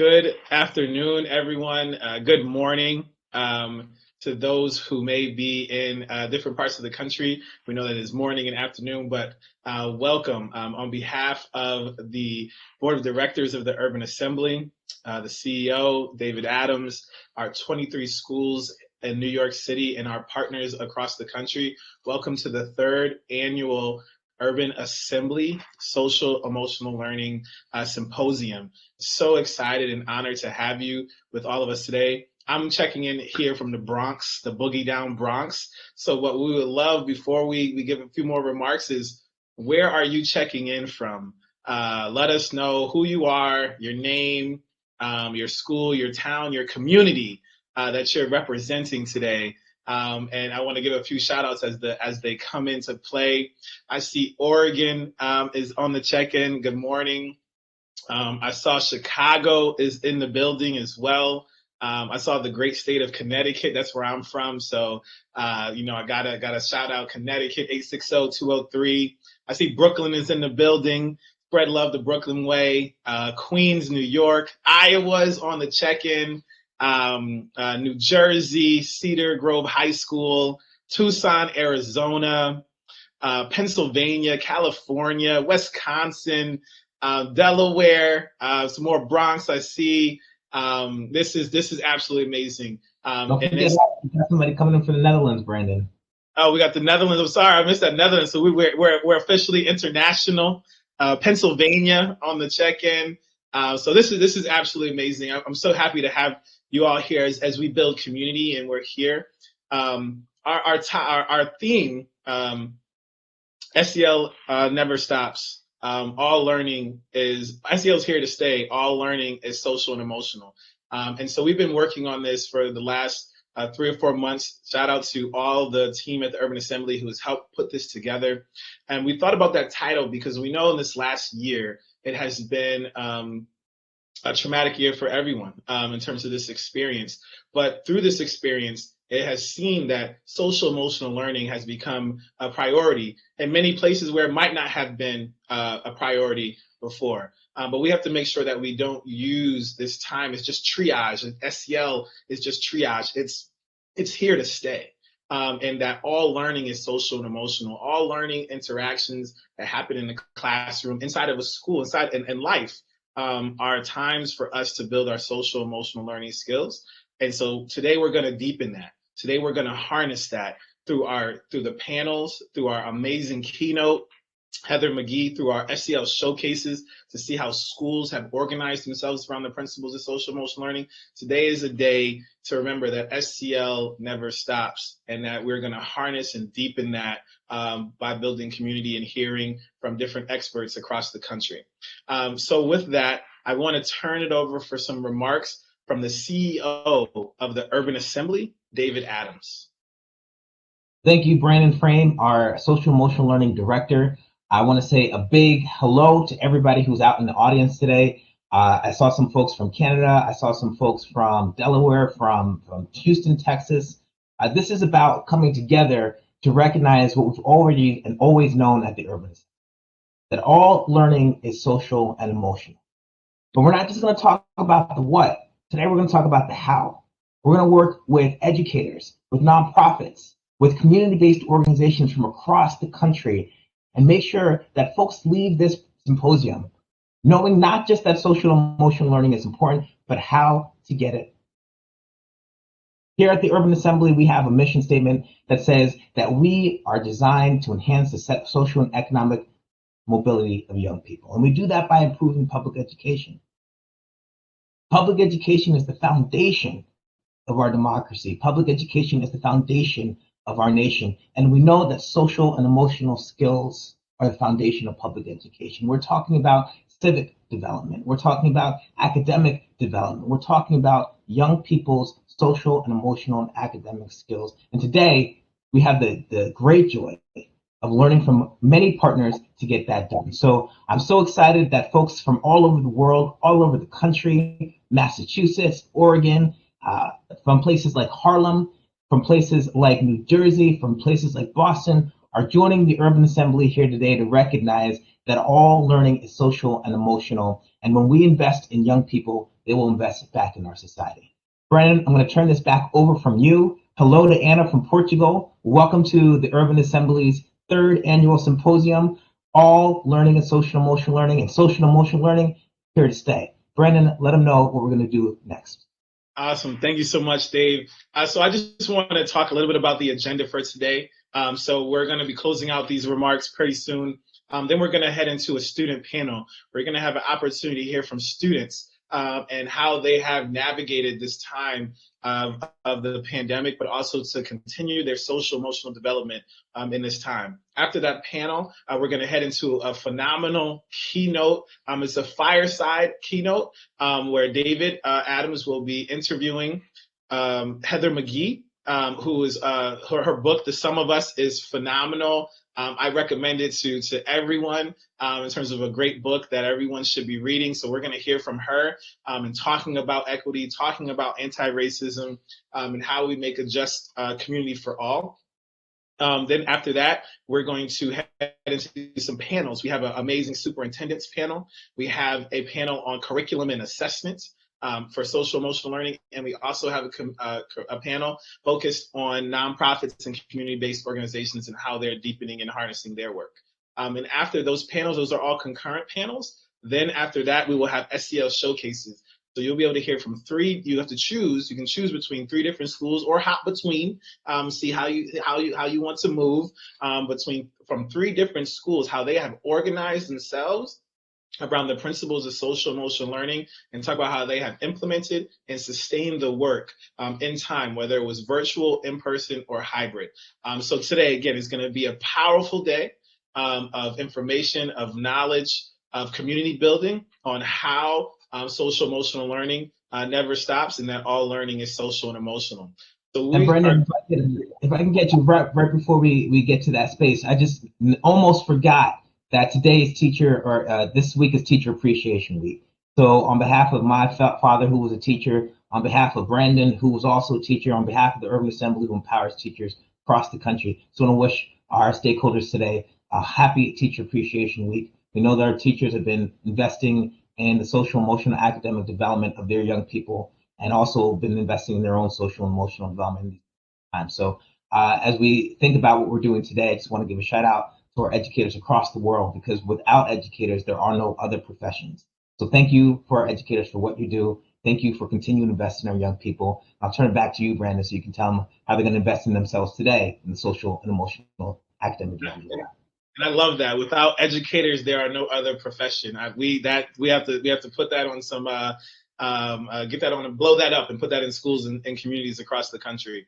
Good afternoon, everyone. Good morning to those who may be in different parts of the country. We know that it's morning and afternoon, but welcome on behalf of the Board of Directors of the Urban Assembly, the CEO, David Adams, our 23 schools in New York City, and our partners across the country. Welcome to the third annual Urban Assembly Social Emotional Learning Symposium. So excited and honored to have you with all of us today. I'm checking in here from the Bronx, the Boogie Down Bronx. So what we would love before we give a few more remarks is, where are you checking in from? Let us know who you are, your name, your school, your town, your community that you're representing today. And I want to give a few shout outs as they come into play. I see Oregon is on the check-in. Good morning. I saw Chicago is in the building as well. I saw the great state of Connecticut. That's where I'm from. So, I gotta shout out Connecticut, 860-203. I see Brooklyn is in the building. Spread love the Brooklyn way. Queens, New York. Iowa's on the check-in. New Jersey, Cedar Grove High School, Tucson, Arizona, Pennsylvania, California, Wisconsin, Delaware, some more Bronx I see. This is absolutely amazing. Don't forget, we got somebody coming in from the Netherlands, Brandon. Oh, we got the Netherlands. I'm sorry, I missed that Netherlands. So we're officially international. Pennsylvania on the check-in. So this is absolutely amazing. I'm so happy to have you all here as we build community, and we're here. Our theme, SEL never stops. All learning is, SEL's here to stay. All learning is social and emotional. And so we've been working on this for the last 3 or 4 months. Shout out to all the team at the Urban Assembly who has helped put this together. And we thought about that title because we know in this last year, it has been a traumatic year for everyone in terms of this experience. But through this experience, it has seen that social emotional learning has become a priority in many places where it might not have been a priority before. But we have to make sure that we don't use this time as just triage. And SEL is just triage. It's here to stay. And that all learning is social and emotional. All learning interactions that happen in the classroom, inside of a school, inside in life, are times for us to build our social emotional learning skills. And so today we're going to deepen that. Today we're going to harness that through the panels, through our amazing keynote, Heather McGhee, through our SEL showcases, to see how schools have organized themselves around the principles of social emotional learning. Today is a day to remember that SEL never stops, and that we're going to harness and deepen that by building community and hearing from different experts across the country. So with that, I want to turn it over for some remarks from the CEO of the Urban Assembly, David Adams. Thank you, Brandon Frame, our social emotional learning director. I want to say a big hello to everybody who's out in the audience today. I saw some folks from Canada. I saw some folks from Delaware, from Houston, Texas. This is about coming together to recognize what we've already and always known at the Urban Assembly, that all learning is social and emotional. But we're not just going to talk about the what. Today we're going to talk about the how. We're going to work with educators, with nonprofits, with community-based organizations from across the country, and make sure that folks leave this symposium knowing not just that social emotional learning is important, but how to get it. Here at the Urban Assembly, we have a mission statement that says that we are designed to enhance the social and economic mobility of young people. And we do that by improving public education. Public education is the foundation of our democracy. Public education is the foundation of our nation. And we know that social and emotional skills are the foundation of public education. We're talking about civic development. We're talking about academic development. We're talking about young people's social and emotional and academic skills. And today, we have the great joy of learning from many partners to get that done. So I'm so excited that folks from all over the world, all over the country, Massachusetts, Oregon, from places like Harlem, from places like New Jersey, from places like Boston, are joining the Urban Assembly here today to recognize that all learning is social and emotional. And when we invest in young people, they will invest back in our society. Brandon, I'm going to turn this back over from you. Hello to Anna from Portugal. Welcome to the Urban Assembly's third annual symposium. All learning is social emotional learning, and social emotional learning here to stay. Brandon, let them know what we're going to do next. Awesome. Thank you so much, Dave. So I just want to talk a little bit about the agenda for today. So we're going to be closing out these remarks pretty soon. Then we're going to head into a student panel. We're going to have an opportunity to hear from students and how they have navigated this time of the pandemic, but also to continue their social emotional development in this time. After that panel, we're going to head into a phenomenal keynote. It's a fireside keynote where David Adams will be interviewing Heather McGhee, who is her book, The Sum of Us, is phenomenal. I recommend it to everyone in terms of a great book that everyone should be reading. So we're going to hear from her and talking about equity, talking about anti-racism, and how we make a just community for all. Then after that, we're going to head into some panels. We have an amazing superintendent's panel. We have a panel on curriculum and assessment for social emotional learning. And we also have a panel focused on nonprofits and community-based organizations and how they're deepening and harnessing their work. And after those panels, those are all concurrent panels. Then after that, we will have SEL showcases. So you'll be able to hear from three. You have to choose. You can choose between three different schools or hop between. See how you want to move from three different schools, how they have organized themselves around the principles of social emotional learning, and talk about how they have implemented and sustained the work in time, whether it was virtual, in person, or hybrid. So today, again, is going to be a powerful day of information, of knowledge, of community building on how social emotional learning never stops, and that all learning is social and emotional. So and Brendan, if I can get you right before we get to that space, I just almost forgot that today's this week is Teacher Appreciation Week. So on behalf of my father, who was a teacher, on behalf of Brandon, who was also a teacher, on behalf of the Urban Assembly, who empowers teachers across the country, so I want to wish our stakeholders today a happy Teacher Appreciation Week. We know that our teachers have been investing in the social, emotional, academic development of their young people, and also been investing in their own social and emotional development time. So as we think about what we're doing today, I just want to give a shout out to our educators across the world, because without educators, there are no other professions. So thank you for our educators for what you do. Thank you for continuing to invest in our young people. I'll turn it back to you, Brandon, so you can tell them how they're going to invest in themselves today in the social and emotional academic development. And I love that. Without educators, there are no other profession. We have to put that on some get that on and blow that up and put that in schools and communities across the country.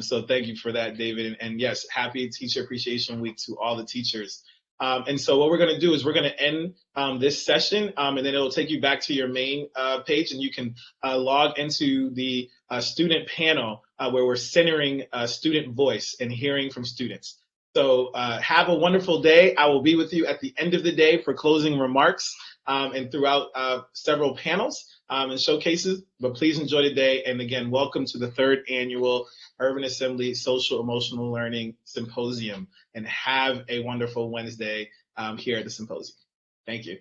So thank you for that, David. And yes, happy Teacher Appreciation Week to all the teachers. And so what we're going to do is we're going to end this session, and then it'll take you back to your main page, and you can log into the student panel where we're centering student voice and hearing from students. So have a wonderful day. I will be with you at the end of the day for closing remarks and throughout several panels and showcases. But please enjoy the day. And again, welcome to the third annual Urban Assembly Social Emotional Learning Symposium. And have a wonderful Wednesday here at the symposium. Thank you.